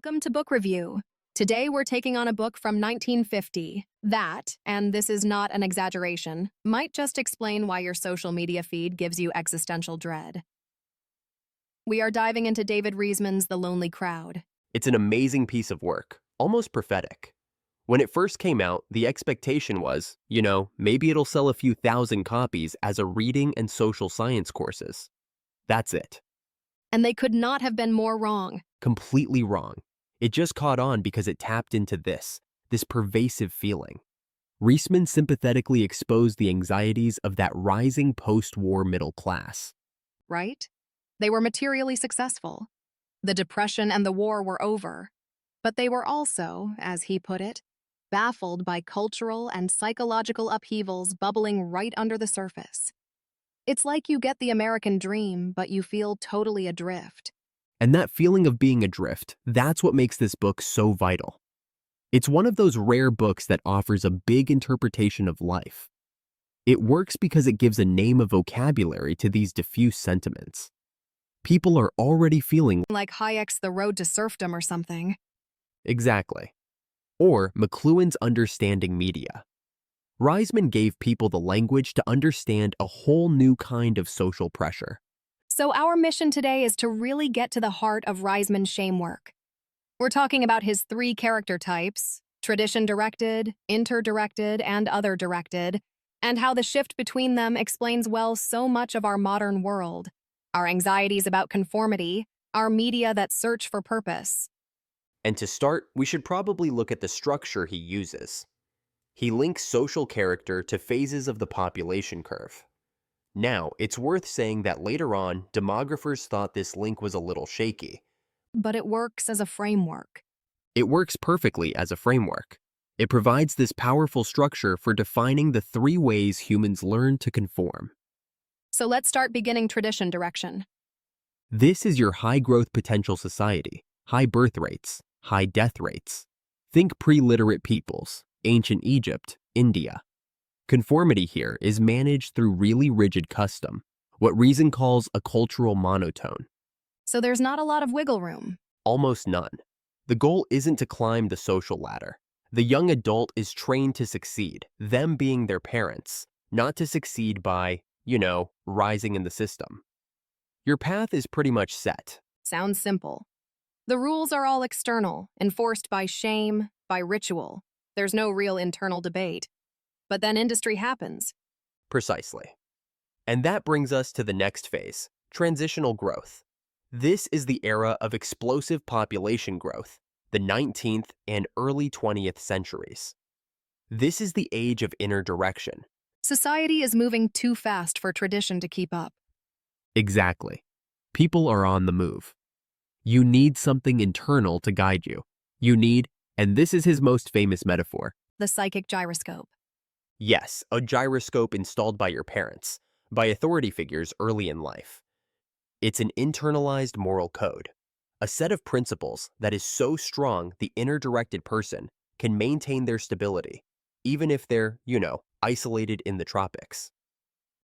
Welcome to Book Review. Today we're taking on a book from 1950 that, and this is not an exaggeration, might just explain why your social media feed gives you existential dread. We are diving into David Riesman's The Lonely Crowd. It's an amazing piece of work, almost prophetic. When it first came out, the expectation was, maybe it'll sell a few thousand copies as a reading and social science courses. That's it. And they could not have been more wrong. Completely wrong. It just caught on because it tapped into this pervasive feeling. Riesman sympathetically exposed the anxieties of that rising post-war middle class. Right? They were materially successful. The Depression and the war were over. But they were also, as he put it, baffled by cultural and psychological upheavals bubbling right under the surface. It's like you get the American dream, but you feel totally adrift. And that feeling of being adrift, that's what makes this book so vital. It's one of those rare books that offers a big interpretation of life. It works because it gives a name of vocabulary to these diffuse sentiments. People are already feeling like Hayek's The Road to Serfdom or something. Exactly. Or McLuhan's Understanding Media. Riesman gave people the language to understand a whole new kind of social pressure. So our mission today is to really get to the heart of Riesman's shame work. We're talking about his three character types, tradition-directed, inter-directed, and other-directed, and how the shift between them explains well so much of our modern world, our anxieties about conformity, our media that search for purpose. And to start, we should probably look at the structure he uses. He links social character to phases of the population curve. Now, it's worth saying that later on, demographers thought this link was a little shaky. But it works as a framework. It works perfectly as a framework. It provides this powerful structure for defining the three ways humans learn to conform. So let's start beginning tradition direction. This is your high-growth potential society, high birth rates, high death rates. Think pre-literate peoples, ancient Egypt, India. Conformity here is managed through really rigid custom, what Reason calls a cultural monotone. So there's not a lot of wiggle room. Almost none. The goal isn't to climb the social ladder. The young adult is trained to succeed, them being their parents, not to succeed by, rising in the system. Your path is pretty much set. Sounds simple. The rules are all external, enforced by shame, by ritual. There's no real internal debate. But then industry happens. Precisely. And that brings us to the next phase, transitional growth. This is the era of explosive population growth, the 19th and early 20th centuries. This is the age of inner direction. Society is moving too fast for tradition to keep up. Exactly. People are on the move. You need something internal to guide you. You need, and this is his most famous metaphor, the psychic gyroscope. Yes, a gyroscope installed by your parents, by authority figures early in life. It's an internalized moral code, a set of principles that is so strong the inner-directed person can maintain their stability, even if they're, isolated in the tropics.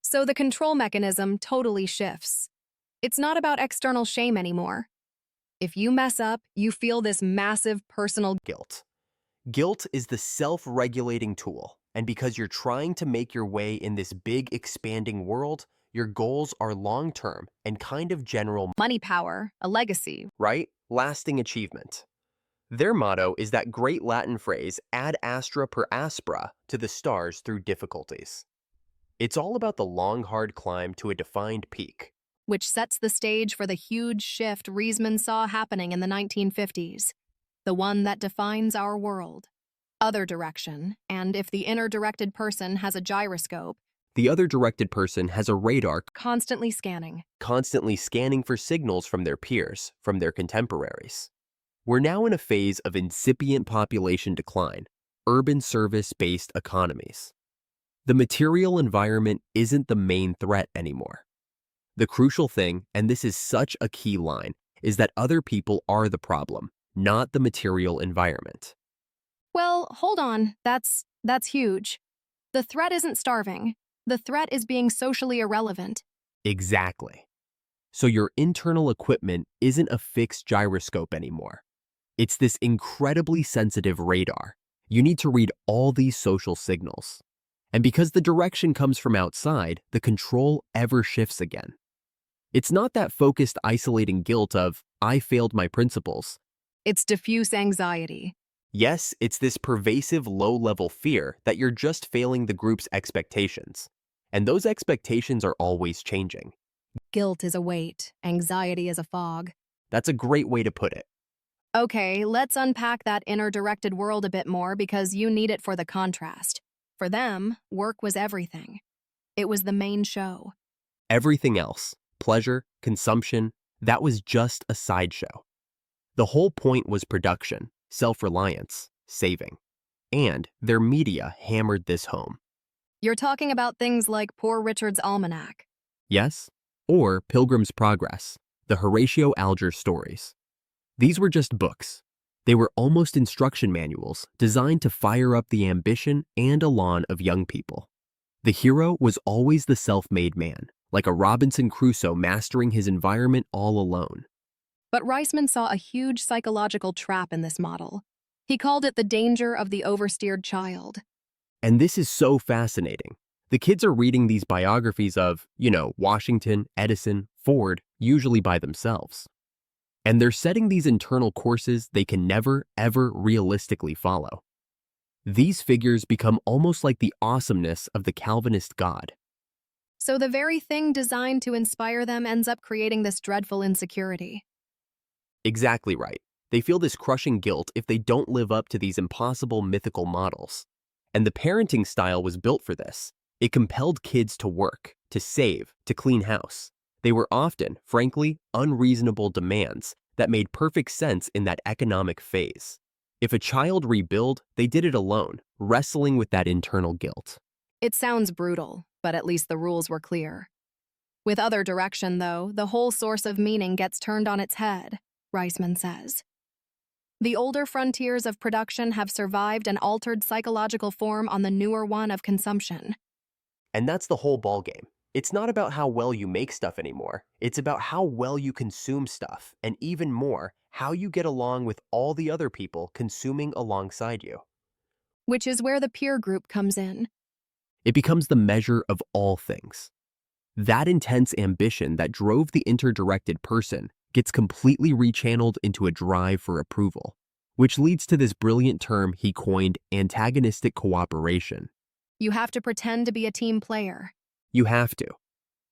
So the control mechanism totally shifts. It's not about external shame anymore. If you mess up, you feel this massive personal guilt. Guilt is the self-regulating tool. And because you're trying to make your way in this big, expanding world, your goals are long-term and kind of general money power, a legacy, right? Lasting achievement. Their motto is that great Latin phrase, ad astra per aspera, to the stars through difficulties. It's all about the long, hard climb to a defined peak. Which sets the stage for the huge shift Riesman saw happening in the 1950s, the one that defines our world. Other direction, and if the inner-directed person has a gyroscope, the other-directed person has a radar constantly scanning for signals from their peers, from their contemporaries. We're now in a phase of incipient population decline, urban service-based economies. The material environment isn't the main threat anymore. The crucial thing, and this is such a key line, is that other people are the problem, not the material environment. Well, hold on. That's huge. The threat isn't starving. The threat is being socially irrelevant. Exactly. So your internal equipment isn't a fixed gyroscope anymore. It's this incredibly sensitive radar. You need to read all these social signals. And because the direction comes from outside, the control ever shifts again. It's not that focused, isolating guilt of, I failed my principles. It's diffuse anxiety. Yes, it's this pervasive low-level fear that you're just failing the group's expectations. And those expectations are always changing. Guilt is a weight, anxiety is a fog. That's a great way to put it. Okay, let's unpack that inner directed world a bit more because you need it for the contrast. For them, work was everything. It was the main show. Everything else, pleasure, consumption, that was just a sideshow. The whole point was production, self-reliance, saving. And their media hammered this home. You're talking about things like Poor Richard's Almanac. Yes? Or Pilgrim's Progress, the Horatio Alger stories. These were just books. They were almost instruction manuals designed to fire up the ambition and elan of young people. The hero was always the self-made man, like a Robinson Crusoe mastering his environment all alone. But Riesman saw a huge psychological trap in this model. He called it the danger of the oversteered child. And this is so fascinating. The kids are reading these biographies of, Washington, Edison, Ford, usually by themselves. And they're setting these internal courses they can never, ever realistically follow. These figures become almost like the awesomeness of the Calvinist God. So the very thing designed to inspire them ends up creating this dreadful insecurity. Exactly right. They feel this crushing guilt if they don't live up to these impossible mythical models. And the parenting style was built for this. It compelled kids to work, to save, to clean house. They were often, frankly, unreasonable demands that made perfect sense in that economic phase. If a child rebuilt, they did it alone, wrestling with that internal guilt. It sounds brutal, but at least the rules were clear. With other direction, though, the whole source of meaning gets turned on its head, Riesman says. The older frontiers of production have survived an altered psychological form on the newer one of consumption. And that's the whole ballgame. It's not about how well you make stuff anymore. It's about how well you consume stuff, and even more, how you get along with all the other people consuming alongside you. Which is where the peer group comes in. It becomes the measure of all things. That intense ambition that drove the interdirected person gets completely rechanneled into a drive for approval, which leads to this brilliant term he coined, antagonistic cooperation. You have to pretend to be a team player. You have to.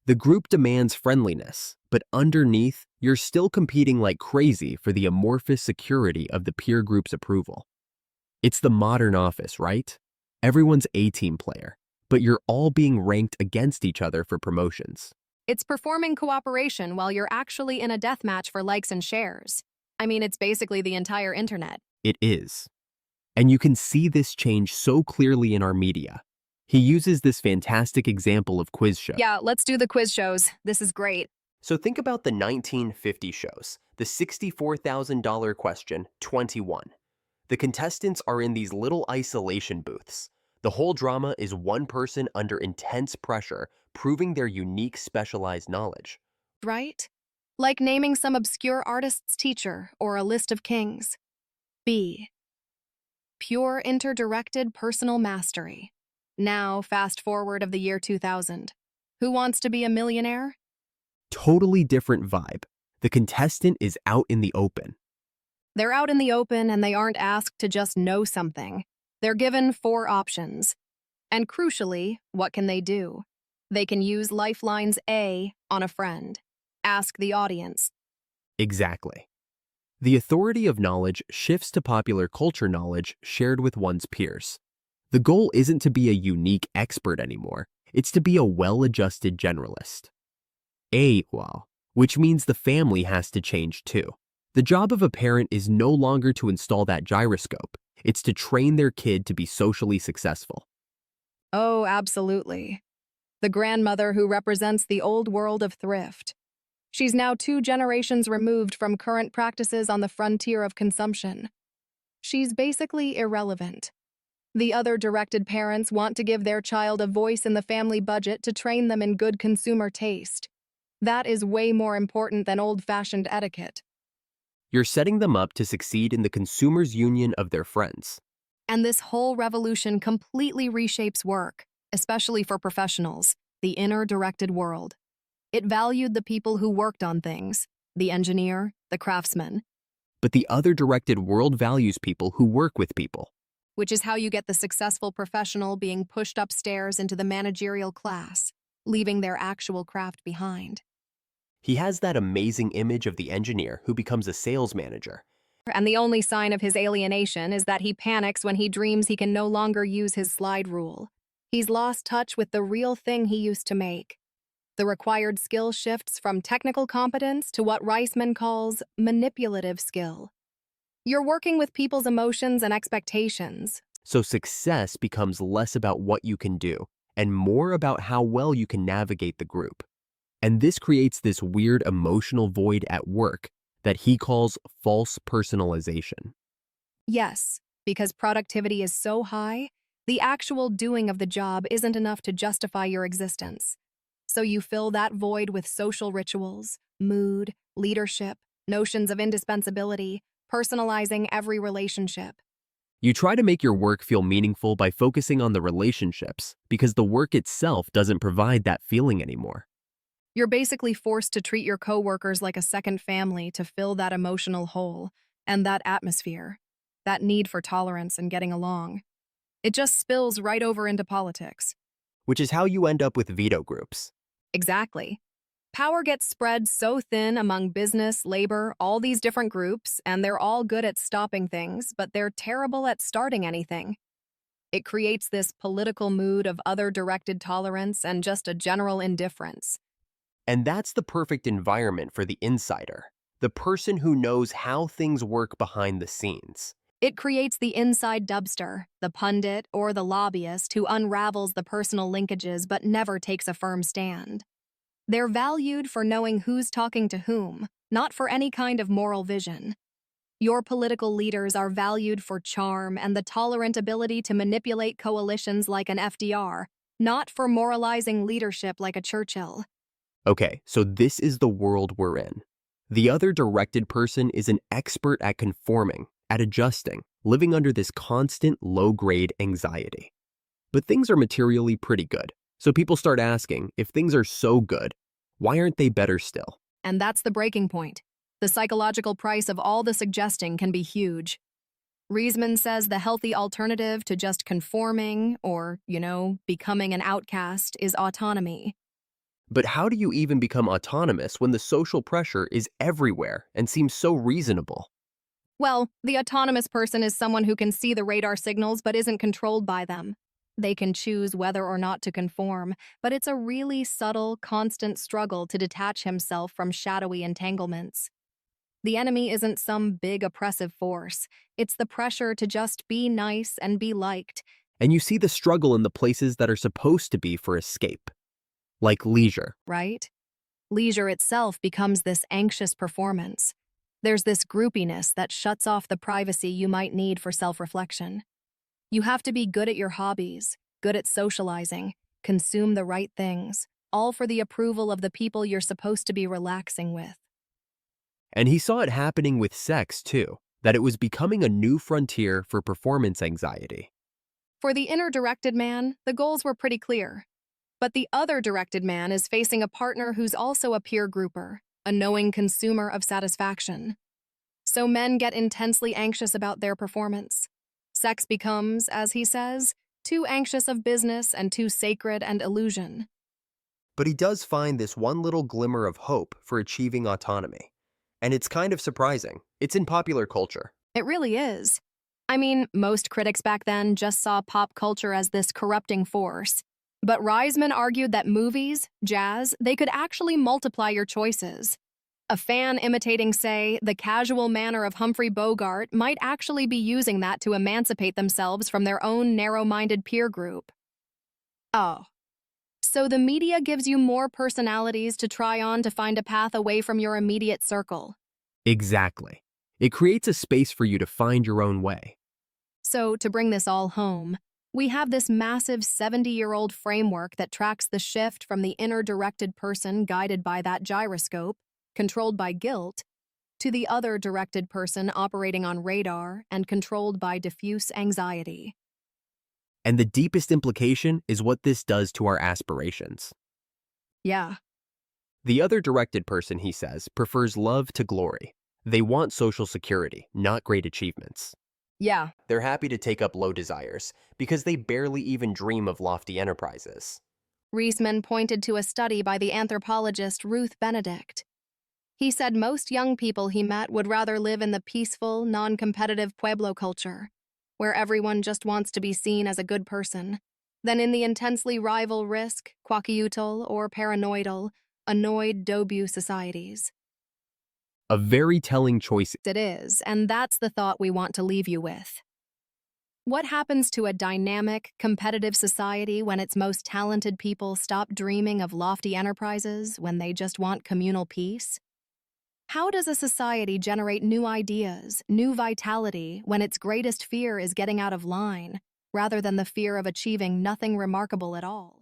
The group demands friendliness, but underneath, you're still competing like crazy for the amorphous security of the peer group's approval. It's the modern office, right? Everyone's a team player, but you're all being ranked against each other for promotions. It's performing cooperation while you're actually in a death match for likes and shares. I mean, it's basically the entire internet. It is. And you can see this change so clearly in our media. He uses this fantastic example of quiz shows. Yeah, let's do the quiz shows. This is great. So think about the 1950 shows, the $64,000 question, 21. The contestants are in these little isolation booths. The whole drama is one person under intense pressure, proving their unique specialized knowledge. Right? Like naming some obscure artist's teacher or a list of kings. B. Pure interdirected personal mastery. Now, fast forward of the year 2000. Who wants to be a millionaire? Totally different vibe. The contestant is out in the open. They're out in the open and they aren't asked to just know something. They're given 4 options. And crucially, what can they do? They can use Lifeline's A on a friend. Ask the audience. Exactly. The authority of knowledge shifts to popular culture knowledge shared with one's peers. The goal isn't to be a unique expert anymore. It's to be a well-adjusted generalist. Which means the family has to change too. The job of a parent is no longer to install that gyroscope. It's to train their kid to be socially successful. Oh, absolutely. The grandmother who represents the old world of thrift. She's now 2 generations removed from current practices on the frontier of consumption. She's basically irrelevant. The other directed parents want to give their child a voice in the family budget to train them in good consumer taste. That is way more important than old-fashioned etiquette. You're setting them up to succeed in the consumer's union of their friends. And this whole revolution completely reshapes work, especially for professionals, the inner directed world. It valued the people who worked on things, the engineer, the craftsman, But the other directed world values people who work with people. which is how you get the successful professional being pushed upstairs into the managerial class, leaving their actual craft behind. He has that amazing image of the engineer who becomes a sales manager. And the only sign of his alienation is that he panics when he dreams he can no longer use his slide rule. He's lost touch with the real thing he used to make. The required skill shifts from technical competence to what Riesman calls manipulative skill. You're working with people's emotions and expectations. So success becomes less about what you can do and more about how well you can navigate the group. And this creates this weird emotional void at work that he calls false personalization. Yes, because productivity is so high, the actual doing of the job isn't enough to justify your existence. So you fill that void with social rituals, mood, leadership, notions of indispensability, personalizing every relationship. You try to make your work feel meaningful by focusing on the relationships because the work itself doesn't provide that feeling anymore. You're basically forced to treat your coworkers like a second family to fill that emotional hole and that atmosphere, that need for tolerance and getting along. It just spills right over into politics. Which is how you end up with veto groups. Exactly. Power gets spread so thin among business, labor, all these different groups, and they're all good at stopping things, but they're terrible at starting anything. It creates this political mood of other-directed tolerance and just a general indifference. And that's the perfect environment for the insider, the person who knows how things work behind the scenes. It creates the inside dubster, the pundit or the lobbyist who unravels the personal linkages but never takes a firm stand. They're valued for knowing who's talking to whom, not for any kind of moral vision. Your political leaders are valued for charm and the tolerant ability to manipulate coalitions like an FDR, not for moralizing leadership like a Churchill. Okay, so this is the world we're in. The other directed person is an expert at conforming, at adjusting, living under this constant low-grade anxiety. But things are materially pretty good, so people start asking, if things are so good, why aren't they better still? And that's the breaking point. The psychological price of all the suggesting can be huge. Riesman says the healthy alternative to just conforming or, becoming an outcast is autonomy. But how do you even become autonomous when the social pressure is everywhere and seems so reasonable? Well, the autonomous person is someone who can see the radar signals but isn't controlled by them. They can choose whether or not to conform, but it's a really subtle, constant struggle to detach himself from shadowy entanglements. The enemy isn't some big oppressive force. It's the pressure to just be nice and be liked. And you see the struggle in the places that are supposed to be for escape, like leisure. Right? Leisure itself becomes this anxious performance. There's this groupiness that shuts off the privacy you might need for self-reflection. You have to be good at your hobbies, good at socializing, consume the right things, all for the approval of the people you're supposed to be relaxing with. And he saw it happening with sex, too, that it was becoming a new frontier for performance anxiety. For the inner-directed man, the goals were pretty clear. But the other-directed man is facing a partner who's also a peer grouper, a knowing consumer of satisfaction. So men get intensely anxious about their performance. Sex becomes, as he says, too anxious of business and too sacred and illusion. But he does find this one little glimmer of hope for achieving autonomy. And it's kind of surprising. It's in popular culture. It really is. I mean, most critics back then just saw pop culture as this corrupting force. But Riesman argued that movies, jazz, they could actually multiply your choices. A fan imitating, say, the casual manner of Humphrey Bogart might actually be using that to emancipate themselves from their own narrow-minded peer group. Oh. So the media gives you more personalities to try on to find a path away from your immediate circle. Exactly. It creates a space for you to find your own way. So to bring this all home, we have this massive 70-year-old framework that tracks the shift from the inner directed person guided by that gyroscope, controlled by guilt, to the other directed person operating on radar and controlled by diffuse anxiety. And the deepest implication is what this does to our aspirations. Yeah. The other directed person, he says, prefers love to glory. They want social security, not great achievements. Yeah. They're happy to take up low desires because they barely even dream of lofty enterprises. Riesman pointed to a study by the anthropologist Ruth Benedict. He said most young people he met would rather live in the peaceful, non-competitive Pueblo culture, where everyone just wants to be seen as a good person, than in the intensely rival risk, quaquiutl, or paranoidal, annoyed Dobu societies. A very telling choice. It is, and that's the thought we want to leave you with. What happens to a dynamic, competitive society when its most talented people stop dreaming of lofty enterprises when they just want communal peace? How does a society generate new ideas, new vitality, when its greatest fear is getting out of line, rather than the fear of achieving nothing remarkable at all?